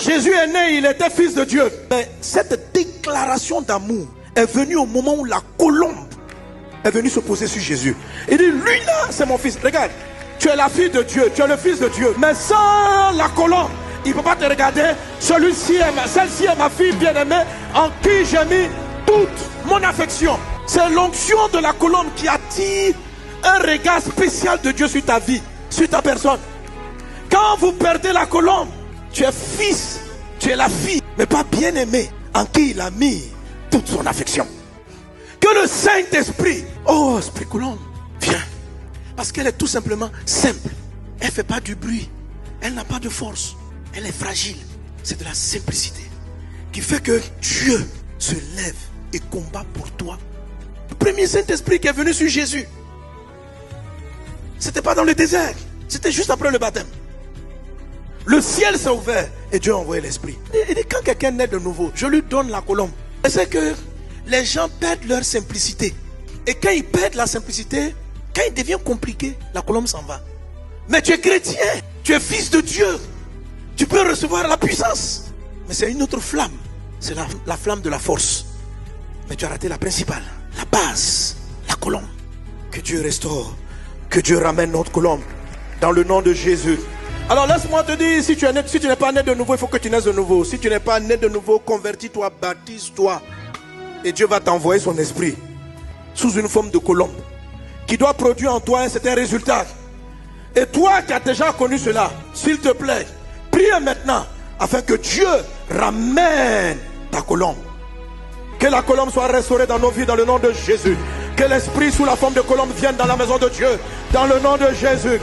Jésus est né, il était fils de Dieu. Mais cette déclaration d'amour est venue au moment où la colombe est venue se poser sur Jésus. Il dit, lui là, c'est mon fils. Regarde, tu es la fille de Dieu, tu es le fils de Dieu. Mais sans la colombe, il ne peut pas te regarder. Celle-ci est ma fille bien-aimée en qui j'ai mis toute mon affection. C'est l'onction de la colombe qui attire un regard spécial de Dieu sur ta vie, sur ta personne. Quand vous perdez la colombe, tu es fils, tu es la fille, mais pas bien-aimé, en qui il a mis toute son affection. Que le Saint-Esprit, oh, Esprit colombe, viens. Parce qu'elle est tout simplement simple. Elle ne fait pas du bruit. Elle n'a pas de force. Elle est fragile. C'est de la simplicité qui fait que Dieu se lève et combat pour toi. Le premier Saint-Esprit qui est venu sur Jésus, c'était pas dans le désert, c'était juste après le baptême. Le ciel s'est ouvert et Dieu a envoyé l'Esprit. Et quand quelqu'un naît de nouveau, je lui donne la colombe. C'est que les gens perdent leur simplicité. Et quand ils perdent la simplicité, quand il devient compliqué, la colombe s'en va. Mais tu es chrétien, tu es fils de Dieu. Tu peux recevoir la puissance. Mais c'est une autre flamme. C'est la flamme de la force. Mais tu as raté la principale, la base, la colombe. Que Dieu restaure, que Dieu ramène notre colombe. Dans le nom de Jésus. Alors laisse-moi te dire, si tu n'es pas né de nouveau, il faut que tu naisses de nouveau. Si tu n'es pas né de nouveau, convertis-toi, baptise-toi. Et Dieu va t'envoyer son esprit sous une forme de colombe qui doit produire en toi un certain résultat. Et toi qui as déjà connu cela, s'il te plaît, prie maintenant afin que Dieu ramène ta colombe. Que la colombe soit restaurée dans nos vies dans le nom de Jésus. Que l'esprit sous la forme de colombe vienne dans la maison de Dieu dans le nom de Jésus.